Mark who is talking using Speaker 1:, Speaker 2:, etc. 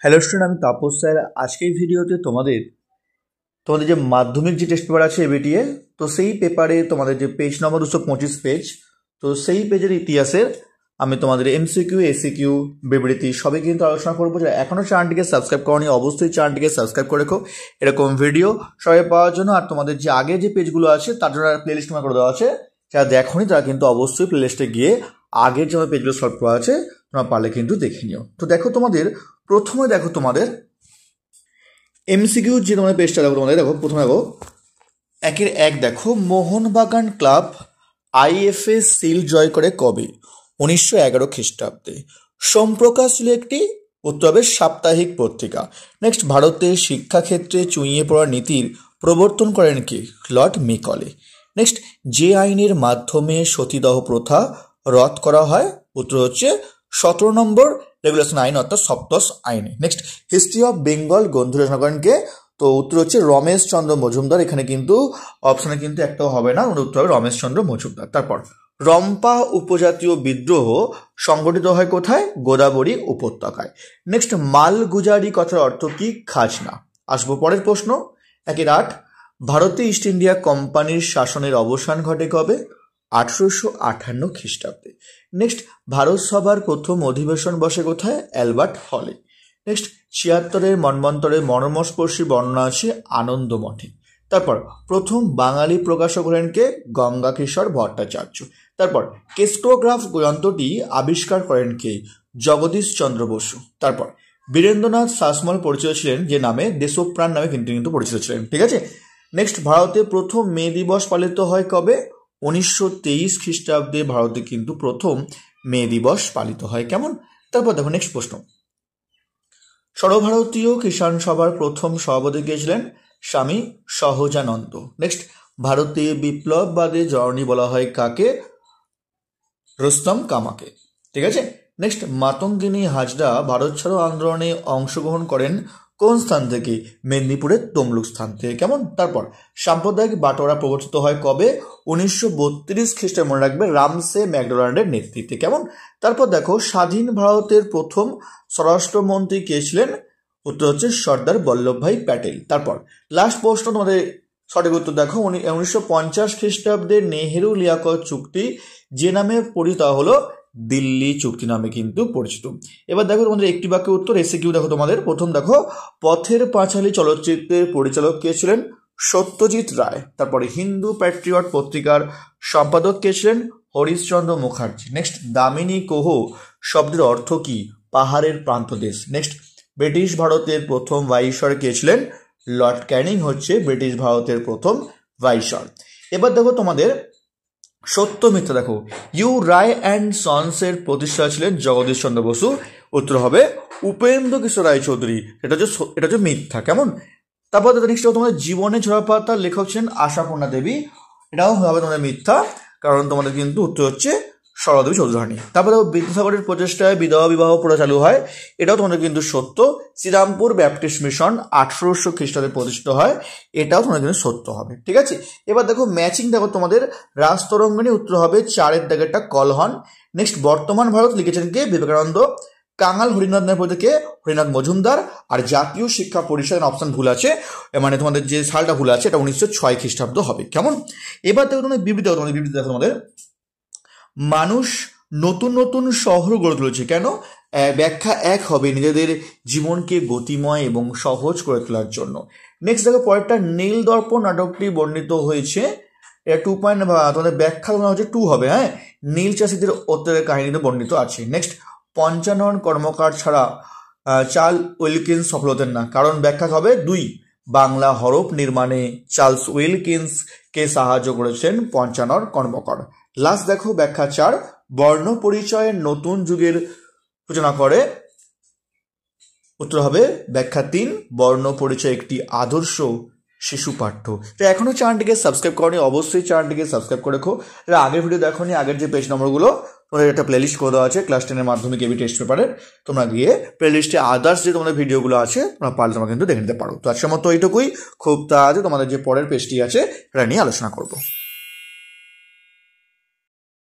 Speaker 1: Hello student, আমি Tapas sir. আজকে এই ভিডিওতে তোমাদের যে মাধ্যমিক যে টেস্ট পেপার আছে এবিটিএ, তো সেই পেপারে তোমাদের যে পেজ নম্বর 225 পেজ, তো সেই পেজের ইতিহাসের আমি তোমাদের এমসিকিউ, এসিকিউ, বিবৃতি সবই কিন্তু আলোচনা করবো। যারা এখনও চ্যানেলটিকে সাবস্ক্রাইব করোনি অবশ্যই চ্যানেলটিকে সাবস্ক্রাইব করে রেখো এরকম ভিডিও সবাই পাওয়ার জন্য। আর তোমাদের যে আগে যে পেজগুলো আছে তার জন্য প্লেলিস্ট তোমার করে দেওয়া আছে, যারা দেখোনি তারা কিন্তু অবশ্যই প্লেলিস্টে গিয়ে আগের যে পেজগুলো সলভ করা আছে তোমরা পারলে কিন্তু দেখে নিও। তো দেখো তোমাদের এমসিকিউ যে তোমাদের পেজটা প্রথমে দেখো 1-1 দেখো, মোহনবাগান ক্লাব আইএফএ সিল জয় করে কবে? 1911 খ্রিস্টাব্দে। সোমপ্রকাশ ছিল একটি উত্তর হবে সাপ্তাহিক পত্রিকা। নেক্সট, ভারতের শিক্ষাক্ষেত্রে চুঁইয়ে পড়া নীতির প্রবর্তন করেন কি? Lord Macaulay. নেক্সট, যে আইনের মাধ্যমে সতীদাহ প্রথা রদ করা হয়? উত্তর হচ্ছে 17 নম্বর রেগুলেশন আইন অর্থাৎ সপ্তস আইনে। নেক্সট, হিস্ট্রি অফ বেঙ্গল গ্রন্থ রচনা করেন কে? তো উত্তর হচ্ছে রমেশ চন্দ্র মজুমদার। এখানে কিন্তু অপশনে কিন্তু একটাও হবে না, উত্তর হবে রমেশ চন্দ্র মজুমদার। তারপর রম্পা উপজাতীয় বিদ্রোহ সংগঠিত হয় কোথায়? গোদাবরী উপত্যকায়। নেক্সট, মালগুজারি কথার অর্থ কি? খাজনা। আসবো পরের প্রশ্ন 1-8, ভারতে ইস্ট ইন্ডিয়া কোম্পানির শাসনের অবসান ঘটে কবে? 1858 খ্রিস্টাব্দে। নেক্সট, ভারত সভার প্রথম অধিবেশন বসে কোথায়? অ্যালবার্ট হলে। নেক্সট, 76-এর মন্বন্তরের মর্মস্পর্শী বর্ণনা আছে আনন্দ মঠে। তারপর প্রথম বাঙালি প্রকাশক হলেন কে? গঙ্গা কিশোর ভট্টাচার্য। তারপর কেস্টোগ্রাফ যন্ত্রটি আবিষ্কার করেন কে? জগদীশ চন্দ্র বসু। তারপর বীরেন্দ্রনাথ শাসমল পরিচিত ছিলেন যে নামে? দেশপ্রাণ নামে কিন্তু পরিচিত ছিলেন। ঠিক আছে। নেক্সট, ভারতে প্রথম মে দিবস পালিত হয় কবে? 1923 খ্রিস্টাব্দে ভারতে কিন্তু প্রথম মে দিবস পালিত হয়। কেমন? তারপর দেখো নেক্সট প্রশ্ন, সর্বভারতীয় কিষাণ সভার প্রথম সভাপতি কে ছিলেন? স্বামী সহজানন্দ। নেক্সট, ভারতে বিপ্লববাদী জননী বলা হয় কাকে? রুস্তম কামাকে। ঠিক আছে। নেক্সট, মাতঙ্গিনী হাজরা ভারত ছাড়ো আন্দোলনে অংশগ্রহণ করেন কোন স্থান থেকে? মেদিনীপুরের তমলুক স্থান থেকে। কেমন? তারপর সাম্প্রদায়িক বাটোয়ারা প্রবর্তিত হয় কবে? 1932 খ্রিস্টাব্দে, মনে রাখবে, রামসে ম্যাকডোনাল্ডের নেতৃত্বে। কেমন? তারপর দেখো স্বাধীন ভারতের প্রথম স্বরাষ্ট্রমন্ত্রী কে ছিলেন? উত্তর হচ্ছে সর্দার বল্লভভাই প্যাটেল। তারপর লাস্ট প্রশ্ন তোমাদের সঠিক উত্তর দেখো 1950 খ্রিস্টাব্দে নেহেরু লিয়াকত চুক্তি যে নামে পরিচিত হলো দিল্লি চুক্তি নামে কিন্তু পরিচিত। এবার দেখো তোমাদের একটি বাক্যের উত্তর এসিকিউ দেখো তোমাদের। প্রথম দেখো পথের পাঁচালী চলচ্চিত্রের পরিচালক কে ছিলেন? সত্যজিৎ রায়। তারপরে হিন্দু প্যাট্রিয়ট পত্রিকার সম্পাদক কে ছিলেন? হরিশচন্দ্র মুখার্জি। নেক্সট, দামিনী কোহ শব্দের অর্থ কি? পাহাড়ের প্রান্তদেশ। নেক্সট, ব্রিটিশ ভারতের প্রথম ভাইসরয় কে ছিলেন? লর্ড ক্যানিং হচ্ছে ব্রিটিশ ভারতের প্রথম ভাইসরয়। এবার দেখো তোমাদের সত্য মিথ্যা দেখো, ইউ রায় অ্যান্ড সন্সের প্রতিষ্ঠা ছিলেন জগদীশ চন্দ্র বসু। উত্তর হবে উপেন্দ্র কিশোর রায় চৌধুরী। এটা হচ্ছে মিথ্যা। কেমন? তারপর নেক্সট, তোমাদের জীবনে ঝরা পাতার লেখক ছিলেন আশাপূর্ণা দেবী। এটাও হবে তোমাদের মিথ্যা, কারণ তোমাদের কিন্তু উত্তর হচ্ছে সরলাদেবী চৌধুরানী। তারপরে বিদ্যাসাগরের প্রচেষ্টায় বিধবা বিবাহ প্রথা চালু হয়। এটাও তোমাদের কিন্তু সত্য। শ্রীরামপুর ব্যাপটিস্ট মিশন 1800 খ্রিস্টাব্দে প্রতিষ্ঠিত হয়। এটাও তোমাদের কিন্তু সত্য হবে। ঠিক আছে। এবার দেখো ম্যাচিং দেখো তোমাদের রাজতরঙ্গিনী। উত্তর হবে 4-এর দাগেরটা কলহন। নেক্সট, বর্তমান ভারত লিখেছেন কে? বিবেকানন্দ। কাঙাল হরিনাথ কে? হরিনাথ মজুমদার। আর জাতীয় শিক্ষা পরিষদের অপশন ভুল আছে, মানে তোমাদের যে সালটা ভুল আছে, এটা 1906 খ্রিস্টাব্দ হবে। কেমন? এবার দেখো তোমাদের বিবৃতি দেখো তোমাদের মানুষ নতুন নতুন শহর গড়ে তুলেছে কেন? ব্যাখ্যা 1 হবে নিজেদের জীবনকে গতিময় এবং সহজ করে তোলার জন্য। নেক্সট দেখো পরেরটা, নীল দর্পণ নাটকটি বর্ণিত হয়েছে। এটা 2 পয়েন্ট, তোমাদের ব্যাখ্যা হচ্ছে 2 হবে। হ্যাঁ, নীল চাষিদের অত্যাচারের কাহিনীতে বর্ণিত আছে। নেক্সট, পঞ্চানন কর্মকার ছাড়া চার্লস উইলকিন্স সফল হতেন না, কারণ ব্যাখ্যা হবে 2, বাংলা হরফ নির্মাণে চার্লস উইলকিন্সকে সাহায্য করেছেন পঞ্চানন কর্মকার। লাস্ট দেখো ব্যাখ্যা 4, বর্ণ পরিচয়ের নতুন যুগের সূচনা করে। উত্তর হবে ব্যাখ্যা 3, বর্ণ পরিচয় একটি আদর্শ শিশু পাঠ্য। তো এখনও চ্যানেলটিকে সাবস্ক্রাইব করনি অবশ্যই চ্যানেলটিকে সাবস্ক্রাইব করে রেখো। আগের ভিডিও দেখোনি, আগের যে পেজ নম্বরগুলো তোমাদের একটা প্লেলিস্ট করে দেওয়া আছে ক্লাস 10-এর মাধ্যমিক এবি টেস্ট পেপারের। তোমরা গিয়ে প্লেলিস্টে আদার্স যে তোমাদের ভিডিওগুলো আছে তোমরা পারলে তোমরা কিন্তু দেখে নিতে পারো। তো আজকের মতো এইটুকুই। খুব তাড়াতাড়ি তোমাদের যে পরের পেজটি আছে সেটা নিয়ে আলোচনা করবো।